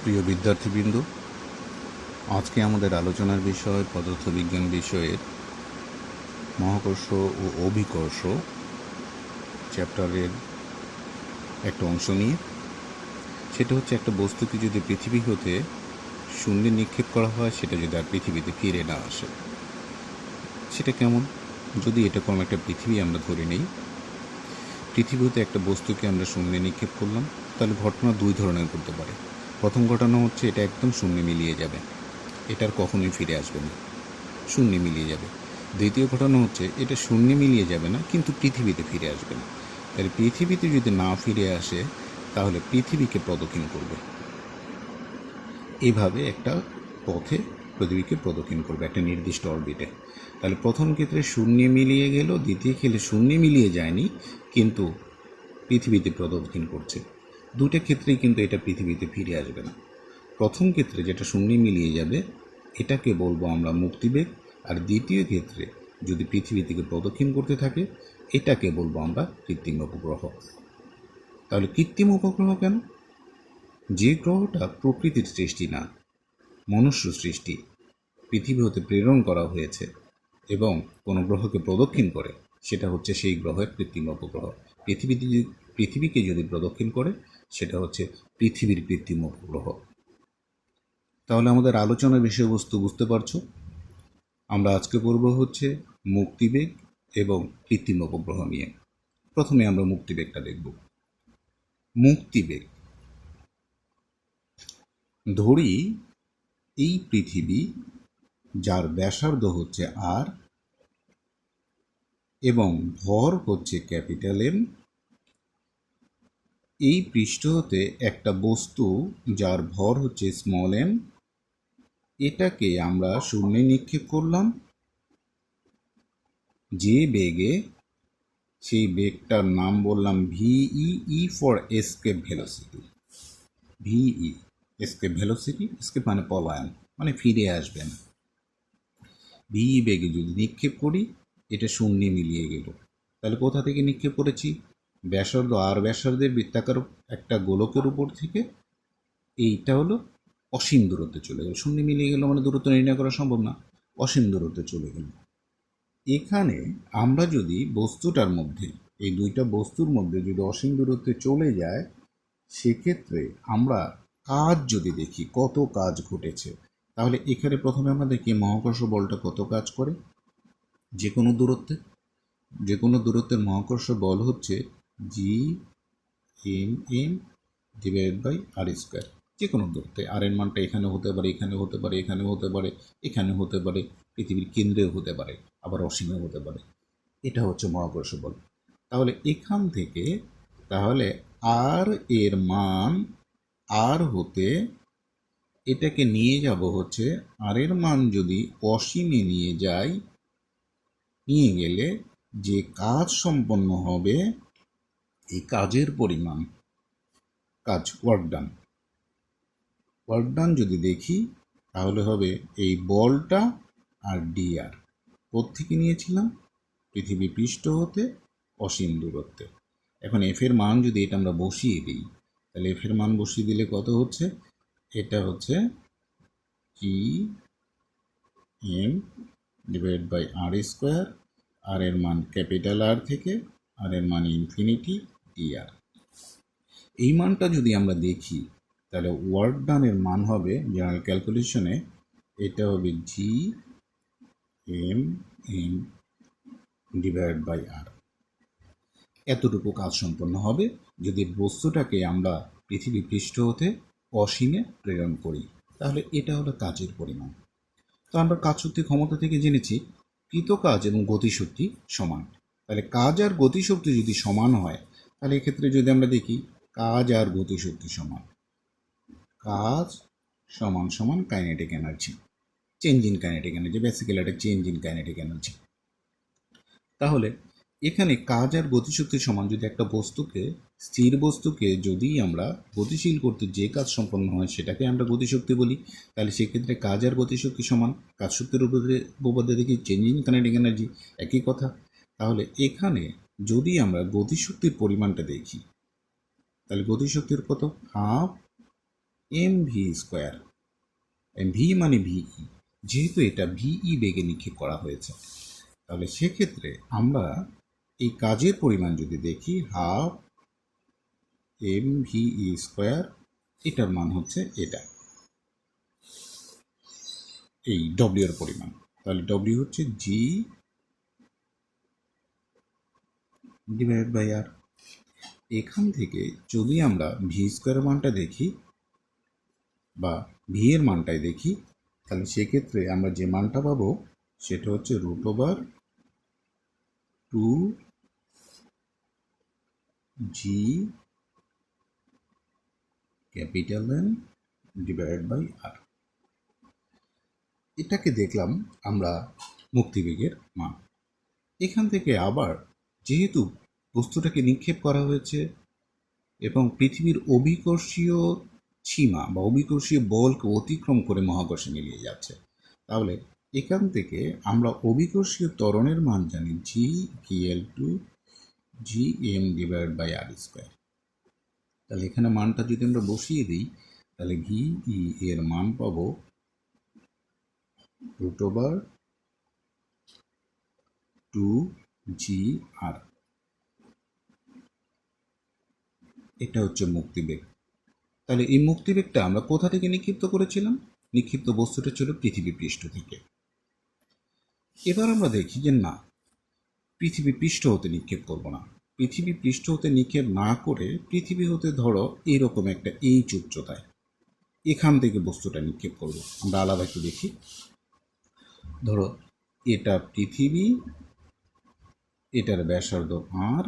প্রিয় বিদ্যার্থীবৃন্দ, আজকে আমাদের আলোচনার বিষয় পদার্থবিজ্ঞান বিষয়ের মহাকর্ষ ও অভিকর্ষ চ্যাপ্টারের একটা অংশ নিয়ে। সেটা হচ্ছে একটা বস্তুকে যদি পৃথিবী হতে শূন্যে নিক্ষেপ করা হয়, সেটা যদি আর পৃথিবীতে ফিরে না আসে, সেটা কেমন? যদি এটা কোনো একটা পৃথিবী আমরা ধরে নেই, পৃথিবী হতে একটা বস্তুকে আমরা শূন্যে নিক্ষেপ করলাম, তাহলে ঘটনা দুই ধরনের করতে পারে। প্রথম ঘটনা হচ্ছে এটা একদম শূন্যে মিলিয়ে যাবে, এটার কখনোই ফিরে আসবে না, শূন্যে মিলিয়ে যাবে। দ্বিতীয় ঘটনা হচ্ছে এটা শূন্যে মিলিয়ে যাবে না, কিন্তু পৃথিবীতে ফিরে আসবে না। তাহলে পৃথিবীতে যদি না ফিরে আসে, তাহলে পৃথিবীকে প্রদক্ষিণ করবে, এভাবে একটা পথে পৃথিবীকে প্রদক্ষিণ করবে একটা নির্দিষ্ট অরবিটে। তাহলে প্রথম ক্ষেত্রে শূন্যে মিলিয়ে গেল, দ্বিতীয় ক্ষেত্রে শূন্যে মিলিয়ে যায়নি, কিন্তু পৃথিবীতে প্রদক্ষিণ করছে। দুটো ক্ষেত্রেই কিন্তু এটা পৃথিবীতে ফিরে আসবে না। প্রথম ক্ষেত্রে যেটা শূন্যে মিলিয়ে যাবে, এটাকে বলবো আমরা মুক্তিবেগ। আর দ্বিতীয় ক্ষেত্রে যদি পৃথিবী থেকে প্রদক্ষিণ করতে থাকে, এটাকে বলবো আমরা কৃত্রিম উপগ্রহ। তাহলে কৃত্রিম উপগ্রহ কেন? যে গ্রহটা প্রকৃতির সৃষ্টি না, মনুষ্য সৃষ্টি, পৃথিবী হতে প্রেরণ করা হয়েছে এবং কোনো গ্রহকে প্রদক্ষিণ করে, সেটা হচ্ছে সেই গ্রহের কৃত্রিম উপগ্রহ। পৃথিবীকে যদি প্রদক্ষিণ করে, সেটা হচ্ছে পৃথিবীর কৃত্রিম উপগ্রহ। তাহলে আমাদের আলোচনার বিষয়বস্তু বুঝতে পারছো। আমরা আজকে পড়ব হচ্ছে মুক্তিবেগ এবং কৃত্রিম উপগ্রহ নিয়ে। প্রথমে আমরা মুক্তিবেগটা দেখব। মুক্তিবেগ, ধরি এই পৃথিবী, যার ব্যাসার্ধ হচ্ছে আর এবং ভর হচ্ছে ক্যাপিটাল এম, এই পৃষ্ঠ হতে একটা বস্তু যার ভর হচ্ছে স্মল এম, এটাকে আমরা শূন্যে নিক্ষেপ করলাম যে বেগে, সেই বেগটার নাম বললাম ভিই for escape velocity. ভিই escape velocity, escape মানে পলায়ন, মানে ফিরে আসবেন। ভিই বেগে যদি নিক্ষেপ করি, এটা শূন্যে মিলিয়ে গেল। তাহলে কোথা থেকে নিক্ষেপ করেছি? ব্যাসার্ধ আর ব্যাসার্ধের বৃত্তাকার একটা গোলকের উপর থেকে এইটা হলো অসীম দূরত্বে চলে গেল। শূন্যে মিলিয়ে গেল মানে দূরত্ব নির্ণয় করা সম্ভব না, অসীম দূরত্বে চলে গেল। এখানে আমরা যদি বস্তুটার মধ্যে, এই দুইটা বস্তুর মধ্যে যদি অসীম দূরত্বে চলে যায়, সেক্ষেত্রে আমরা কাজ যদি দেখি, কত কাজ ঘটেছে, তাহলে এখানে প্রথমে আমরা দেখি মহাকর্ষ বলটা কত কাজ করে। যে কোনো দূরত্বের মহাকর্ষ বল হচ্ছে G M M divide by R square. যে কোনো দূরত্বে আর এর মানটা এখানে হতে পারে, এখানে হতে পারে, এখানে হতে পারে, এখানে হতে পারে, পৃথিবীর কেন্দ্রেও হতে পারে, আবার অসীমেও হতে পারে। এটা হচ্ছে মহাকর্ষ বল। তাহলে এখান থেকে তাহলে আর এর মান, আর হতে এটাকে নিয়ে যাব হচ্ছে, আর এর মান যদি অসীমে নিয়ে গেলে যে কাজ সম্পন্ন হবে, এই কাজের পরিমাণ, ওয়ার্ক ডান যদি দেখি, তাহলে হবে এই বলটা আর ডিআর। কোত্থেকে নিয়েছিলাম? পৃথিবী পৃষ্ঠ হতে অসীম দূরত্বে। এখন এফ এর মান যদি এটা আমরা বসিয়ে দিই, তাহলে এফ এর মান বসিয়ে দিলে কত হচ্ছে? এটা হচ্ছে G M divide by R square, আর এর মান ক্যাপিটাল আর থেকে, আর এর মান ইনফিনিটি ডিআর। এই মানটা যদি আমরা দেখি, তাহলে ওয়ার্ক ডানের মান হবে জেনারেল ক্যালকুলেশনে, এটা হবে G M M divide by R. এতটুকু কাজ সম্পন্ন হবে যদি বস্তুটাকে আমরা পৃথিবী পৃষ্ঠ হতে অসীমে প্রেরণ করি। তাহলে এটা হলো কাজের পরিমাণ। তো আমরা কাজ শক্তি ক্ষমতা থেকে জেনেছি কৃত কাজ এবং গতিশক্তি সমান। তাহলে কাজ আর গতিশক্তি যদি সমান হয়, তাহলে এক্ষেত্রে যদি আমরা দেখি কাজ আর গতিশক্তি সমান, কাজ সমান সমান kinetic energy, change in kinetic energy, basically একটা চেঞ্জ ইন কাইনেটিক এনার্জি। তাহলে এখানে কাজ আর গতিশক্তি সমান। যদি একটা স্থির বস্তুকে যদি আমরা গতিশীল করতে যে কাজ সম্পন্ন হয়, সেটাকে আমরা গতিশক্তি বলি। তাহলে সেক্ষেত্রে কাজ আর গতিশক্তি সমান, কাজ শক্তির উপপাদ্যে দেখি চেঞ্জ ইন কাইনেটিক এনার্জি, একই কথা। তাহলে এখানে যদি আমরা গতিশক্তির পরিমাণটা দেখি, তাহলে গতিশক্তির কত? Half M V square, V মানে ভিই, যেহেতু এটা ভিই বেগে নিক্ষেপ করা হয়েছে, তাহলে সেক্ষেত্রে আমরা এই কাজের পরিমাণ যদি দেখি হাফ এম ভিই স্কোয়ার, এটার মান হচ্ছে এটা, এই ডব্লিউ এর পরিমাণ। তাহলে ডব্লিউ হচ্ছে জি ডিভাইড বাই আর। এখান থেকে যদি আমরা ভি স্কোয়ারের মানটা দেখি বা ভি এর মানটাই দেখি, তাহলে সেক্ষেত্রে আমরা যে মানটা পাবো সেটা হচ্ছে root over 2 G capital N divide by R. এটাকে দেখলাম আমরা মুক্তিবেগের মান। এখান থেকে আবার যেহেতু বস্তুটাকে নিক্ষেপ করা হয়েছে এবং পৃথিবীর অভিকর্ষীয় সীমা বা অভিকর্ষীয় বলকে অতিক্রম করে মহাকর্ষে মিলিয়ে যাচ্ছে, তাহলে এখান থেকে আমরা অভিকর্ষীয় ত্বরণের মান জানি G equal to G M divide by R square. তাহলে এখানে মানটা যদি আমরা বসিয়ে দিই, তাহলে ভিই এর মান পাবো রুট ওভার 2 জি আর। এটা হচ্ছে মুক্তিবেগ। তাহলে এই মুক্তিবেগটা আমরা কোথা থেকে নিক্ষিপ্ত করেছিলাম? নিক্ষিপ্ত বস্তুটা ছিল পৃথিবী পৃষ্ঠ থেকে। এবার আমরা দেখি যে না, পৃথিবী পৃষ্ঠ হতে নিক্ষেপ করব না। পৃথিবী পৃষ্ঠ হতে নিক্ষেপ না করে পৃথিবী হতে ধরো এইরকম একটা এইচ উচ্চতায় এখান থেকে বস্তুটা নিক্ষেপ করব। আমরা আলাদা একটু দেখি। ধরো এটা পৃথিবী, এটার ব্যাসার্ধ আর,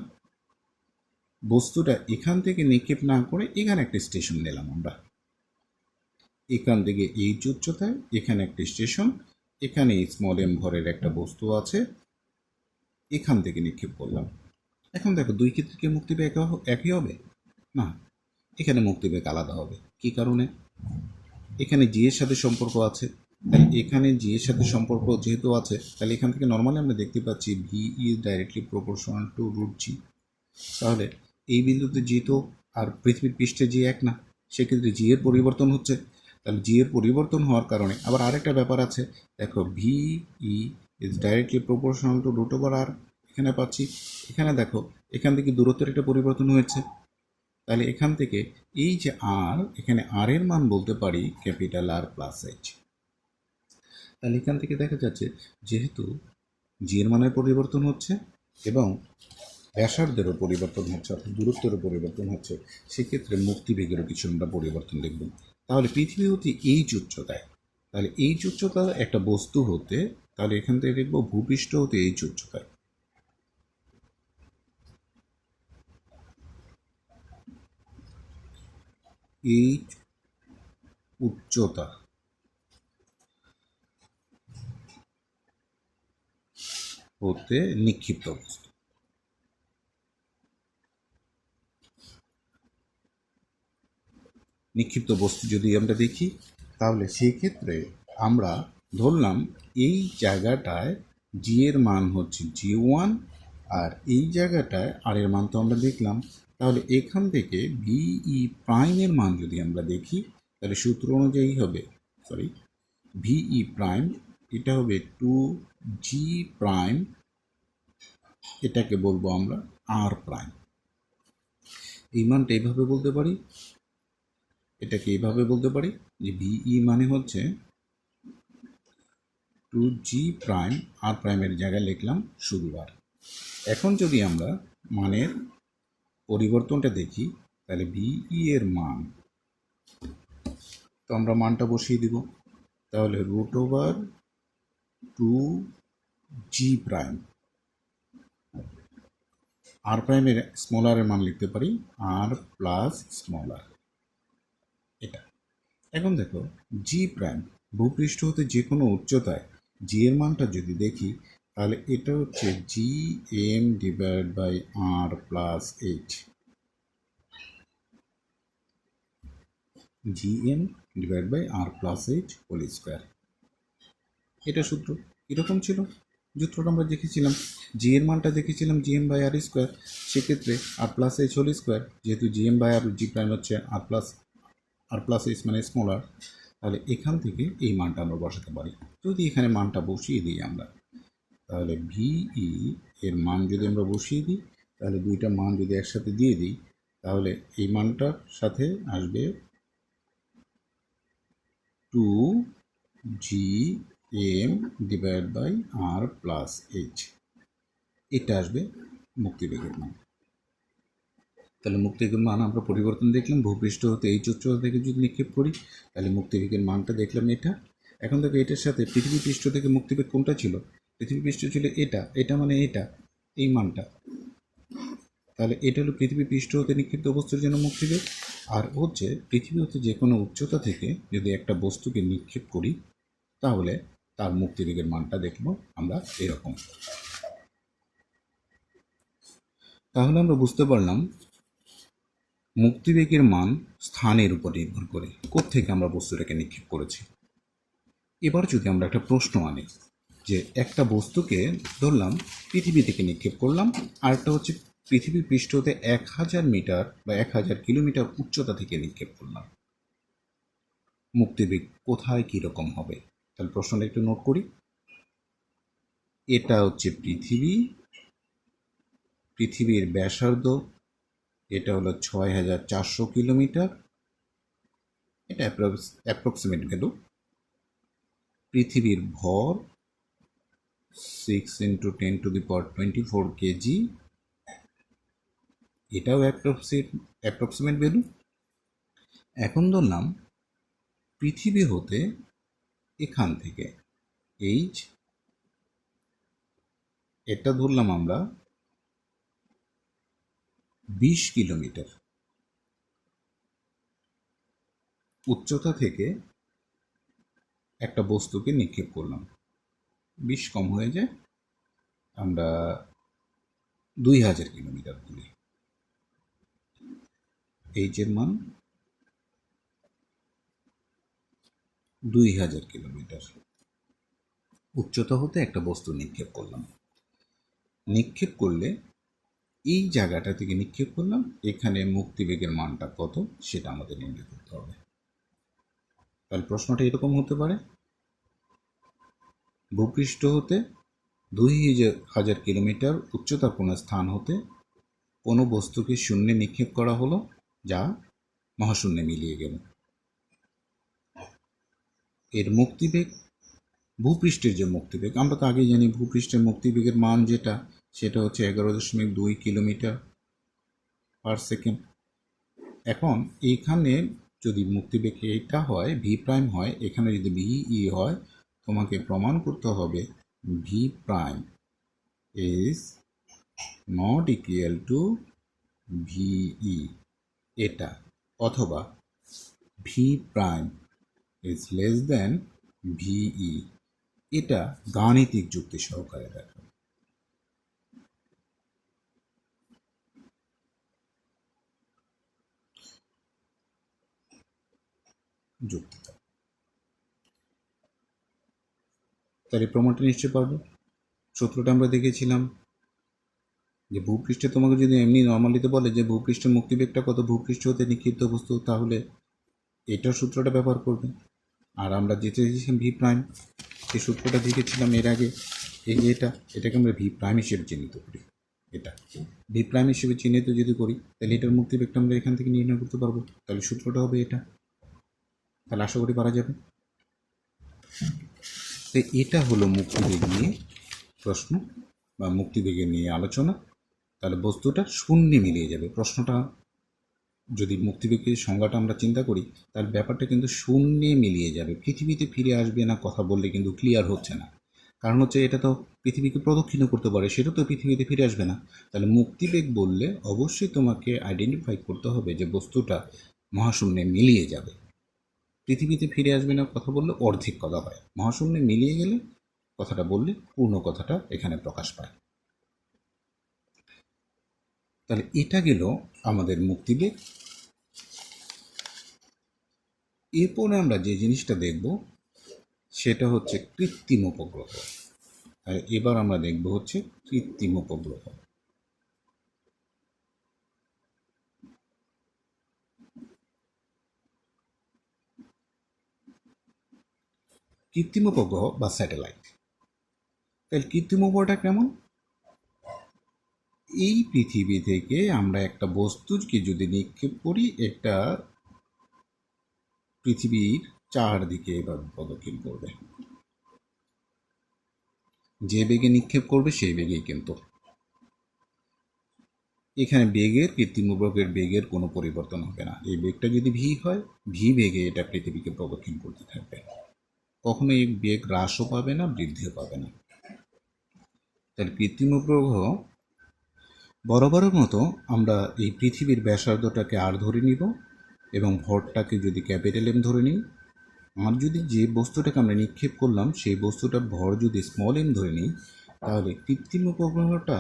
বস্তুটা এখান থেকে নিক্ষেপ না করে এখানে একটা স্টেশন নিলাম আমরা। এখান থেকে এইচ উচ্চতায় এখানে একটা স্টেশন, এখানে স্মল এম ভরের একটা বস্তু আছে, এখান থেকে নিক্ষেপ করলাম। এখন দেখো দুই ক্ষেত্রে কি মুক্তিবেগ একই হবে? না, এখানে মুক্তিবেগ আলাদা হবে। কি কারণে? এখানে জি এর সাথে সম্পর্ক আছে, তাহলে এখানে জি এর সাথে সম্পর্ক যেহেতু আছে, তাহলে এখান থেকে নর্মালি আমরা দেখতে পাচ্ছি V is directly proportional to root G. তাহলে এই বিন্দুতে যেহেতু আর পৃথিবীর পৃষ্ঠে জি এক না, সেক্ষেত্রে জি এর পরিবর্তন হচ্ছে। তাহলে জি এর পরিবর্তন হওয়ার কারণে আবার আরেকটা ব্যাপার আছে, দেখো V is directly proportional to root over R, এখানে পাচ্ছি। এখানে দেখো এখান থেকে দূরত্বের একটা পরিবর্তন হয়েছে, তাহলে এখান থেকে এই যে আর, এখানে আর এর মান বলতে পারি ক্যাপিটাল আর প্লাস এইচ। তাহলে এখান থেকে দেখা যাচ্ছে যেহেতু জি এর মানের পরিবর্তন হচ্ছে এবং ব্যাসার্ধেরও পরিবর্তন হচ্ছে, অর্থাৎ দূরত্বেরও পরিবর্তন হচ্ছে, সেক্ষেত্রে মুক্তিবেগেরও কিছু আমরা পরিবর্তন দেখব। তাহলে পৃথিবী হতে এইচ উচ্চতায়, তাহলে এইচ উচ্চতা একটা বস্তু হতে, তাহলে এখান থেকে দেখব ভূপৃষ্ঠ হতে এইচ উচ্চতায়, এইচ উচ্চতা হতে নিক্ষিপ্ত বস্তু। নিক্ষিপ্ত বস্তু যদি আমরা দেখি, তাহলে সেক্ষেত্রে আমরা ধরলাম এই জায়গাটায় জি এর মান হচ্ছে জি ওয়ান, আর এই জায়গাটায় আর এর মান তো আমরা দেখলাম। তাহলে এখান থেকে ভিই প্রাইমের মান যদি আমরা দেখি, তাহলে সূত্র অনুযায়ী হবে, ভিই প্রাইম এটা হবে 2 জি প্রাইম, এটাকে বলবো আমরা আর প্রাইম। এই মানটা এইভাবে বলতে পারি, এটাকে এইভাবে বলতে পারি যে ভিই মানে হচ্ছে 2 জি প্রাইম, আর প্রাইমের জায়গায় লিখলাম শুধু আর। এখন যদি আমরা মানের পরিবর্তনটা দেখি, তাহলে ভিই এর মান, তো আমরা মানটা বসিয়ে দিব। তাহলে রুট ওভার 2 জি প্রাইম, আর প্রাইমের স্মল আর এর মান লিখতে পারি আর প্লাস স্মল আর, এটা। এখন দেখো জি প্রাইম, ভূপৃষ্ঠ হতে যে কোনো উচ্চতায় জি এর মানটা যদি দেখি, তাহলে এটা হচ্ছে G M divide by R plus H, G M divide by R plus H whole square. এটা সূত্র এরকম ছিল, সূত্রটা আমরা দেখেছিলাম, জি এর মানটা দেখেছিলাম G M by R square, সেক্ষেত্রে R plus H whole square, যেহেতু G M by R G prime হচ্ছে R plus R plus H মানে স্মলার, তাহলে এখান থেকে এই মানটা আমরা বসাতে পারি। যদি এখানে মানটা বসিয়ে দিই আমরা, তাহলে ভিই এর মান যদি আমরা বসিয়ে দিই, তাহলে দুইটা মান যদি একসাথে দিয়ে দিই, তাহলে এই মানটার সাথে আসবে 2gm divide by R plus H, এটা আসবে মুক্তিবেগের মান। তাহলে মুক্তিবেগের মান আমরা পরিবর্তন দেখলাম, ভূপৃষ্ঠ হতে এইচ উচ্চতা থেকে যদি নিক্ষেপ করি তাহলে মুক্তিবেগের মানটা দেখলাম এটা। এখন দেখো এটার সাথে পৃথিবী পৃষ্ঠ থেকে মুক্তিবেগ কোনটা ছিল, পৃথিবী পৃষ্ঠ ছিল এটা মানে এটা, এই মানটা, তাহলে এটা হলো পৃথিবী পৃষ্ঠ হতে নিক্ষিপ্ত বস্তুর জন্য মুক্তিবেগ। আর হচ্ছে পৃথিবী হতে যে কোনো উচ্চতা থেকে যদি একটা বস্তুকে নিক্ষেপ করি তাহলে তার মুক্তিবেগের মানটা দেখব আমরা এরকম। তাহলে আমরা বুঝতে পারলাম মুক্তিবেগের মান স্থানের উপর নির্ভর করে কোত্থেকে আমরা বস্তুটাকে নিক্ষেপ করেছি। এবার যদি আমরা একটা প্রশ্ন আনি যে একটা বস্তুকে ধরলাম পৃথিবী থেকে নিক্ষেপ করলাম, আরেকটা হচ্ছে পৃথিবী পৃষ্ঠ হতে 1000 মিটার বা 1000 কিলোমিটার উচ্চতা থেকে নিক্ষেপ করলাম, মুক্তিবেগ কোথায় কীরকম হবে? তাহলে প্রশ্নটা একটু নোট করি। এটা হচ্ছে পৃথিবীর ব্যাসার্ধ, এটা হলো 6400 কিলোমিটার, এটা অ্যাপ্রক্সিমেট ভ্যালু। পৃথিবীর ভর 6 × 10⁻24 কেজি, এটাও অ্যাপ্রক্সিমেট ভ্যালু। এখন ধরলাম পৃথিবী হতে এখান থেকে এইচ, এটা ধরলাম আমরা 20 কিলোমিটার উচ্চতা থেকে একটা বস্তুকে নিক্ষেপ করলাম, 20 কম হয়ে যায়, আমরা 2000 কিলোমিটার বলি। এইচের মান 2000 কিলোমিটার উচ্চতা হতে একটা বস্তু নিক্ষেপ করলাম। নিক্ষেপ করলে এই জায়গাটা থেকে নিক্ষেপ করলাম, এখানে মুক্তিবেগের মানটা কত সেটা আমাদের নির্ণয় করতে হবে। তাহলে প্রশ্নটা এরকম হতে পারে, ভূপৃষ্ঠ হতে 2000 কিলোমিটার উচ্চতার কোনো স্থান হতে কোনো বস্তুকে শূন্যে নিক্ষেপ করা হলো যা মহাশূন্যে মিলিয়ে গেল। এর মুক্তিবেগ, ভূপৃষ্ঠের যে মুক্তিবেগ আমরা তো আগেই জানি, ভূপৃষ্ঠের মুক্তিবেগের মান যেটা সেটা হচ্ছে 11.2 কিলোমিটার পার সেকেন্ড। এখন এইখানে যদি মুক্তিবেগ এটা হয় ভি প্রাইম হয়, এখানে যদি ভিই হয়, তোমাকে প্রমাণ করতে হবে V prime is not equal to ভিই, এটা, অথবা V prime is less than ভিই, এটা গাণিতিক যুক্তি সহকারে দেখো। যুক্তি তাহলে প্রমাণটা নিশ্চয় পারবো। সূত্রটা আমরা দেখেছিলাম যে ভূপৃষ্ঠে তোমাকে যদি এমনি নর্মালিতে বলে যে ভূপৃষ্ঠের মুক্তিবেগটা কত ভূপৃষ্ঠ হতে নিক্ষিপ্ত বস্তু, তাহলে এটার সূত্রটা ব্যবহার করবে। আর আমরা যেটা দেখেছিলাম ভি প্রাইম, সেই সূত্রটা দেখেছিলাম এর আগে, এই যে এটাকে আমরা ভি প্রাইম হিসেবে চিহ্নিত করি। এটা ভি প্রাইম হিসেবে চিহ্নিত যদি করি তাহলে এটার মুক্তিবেগটা আমরা এখান থেকে নির্ণয় করতে পারবো। তাহলে সূত্রটা হবে এটা। তাহলে আশা করি পারা যাবে। তো এটা হলো মুক্তিবেগ নিয়ে প্রশ্ন বা মুক্তিবেগের নিয়ে আলোচনা। তাহলে বস্তুটা শূন্যে মিলিয়ে যাবে। প্রশ্নটা যদি মুক্তিবেগের সংজ্ঞাটা আমরা চিন্তা করি তাহলে ব্যাপারটা কিন্তু শূন্যে মিলিয়ে যাবে, পৃথিবীতে ফিরে আসবে না কথা বললে কিন্তু ক্লিয়ার হচ্ছে না। কারণ হচ্ছে এটা তো পৃথিবীকে প্রদক্ষিণ করতে পারে, সেটা তো পৃথিবীতে ফিরে আসবে না। তাহলে মুক্তিবেগ বললে অবশ্যই তোমাকে আইডেন্টিফাই করতে হবে যে বস্তুটা মহাশূন্যে মিলিয়ে যাবে। পৃথিবীতে ফিরে আসবে না কথা বললে অর্ধেক কথা হয়, মহাশূন্যে মিলিয়ে গেলে কথাটা বললে পূর্ণ কথাটা এখানে প্রকাশ পায়। তাহলে এটা গেল আমাদের মুক্তিবেগ। এরপরে আমরা যে জিনিসটা দেখব সেটা হচ্ছে কৃত্রিম উপগ্রহ। আর এবার আমরা দেখব হচ্ছে কৃত্রিম উপগ্রহ। কৃত্রিম উপগ্রহ বা স্যাটেলাইট। তাহলে কৃত্রিম উপগ্রহটা কেমন? এই পৃথিবী থেকে আমরা একটা বস্তুকে যদি নিক্ষেপ করি, একটা পৃথিবীর চারদিকে এভাবে প্রদক্ষিণ করবে, যে বেগে নিক্ষেপ করবে সেই বেগেই, কিন্তু এখানে বেগের, কৃত্রিম উপগ্রহের বেগের কোনো পরিবর্তন হবে না। এই বেগটা যদি ভি হয়, ভি বেগে এটা পৃথিবীকে প্রদক্ষিণ করতে থাকবে, কখনো এই বেগ হ্রাসও পাবে না, বৃদ্ধিও পাবে না। তাহলে কৃত্রিম উপগ্রহ বরাবরের মতো আমরা এই পৃথিবীর ব্যাসার্ধটাকে আর ধরে নিব এবং ভরটাকে যদি ক্যাপিটাল এম ধরে নিই। আর যদি যে বস্তুটাকে আমরা নিক্ষেপ করলাম সেই বস্তুটার ভর যদি স্মল এম ধরে নিই, তাহলে কৃত্রিম উপগ্রহটা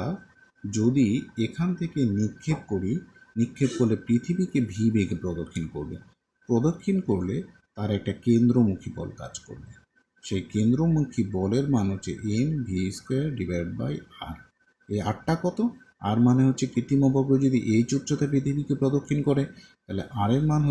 যদি এখান থেকে নিক্ষেপ করি, নিক্ষেপ করলে পৃথিবীকে ভি বেগে প্রদক্ষিণ করবে। প্রদক্ষিণ করলে তার একটা কেন্দ্রমুখী বল কাজ করবে। সেই কেন্দ্রমুখী বলের মান হচ্ছে M V square divide by R. এই আরটা কত? আর মানে হচ্ছে কৃত্রিম উপগ্রহ যদি এইচ উচ্চতা পৃথিবীকে প্রদক্ষিণ করে, তাহলে আর এর মান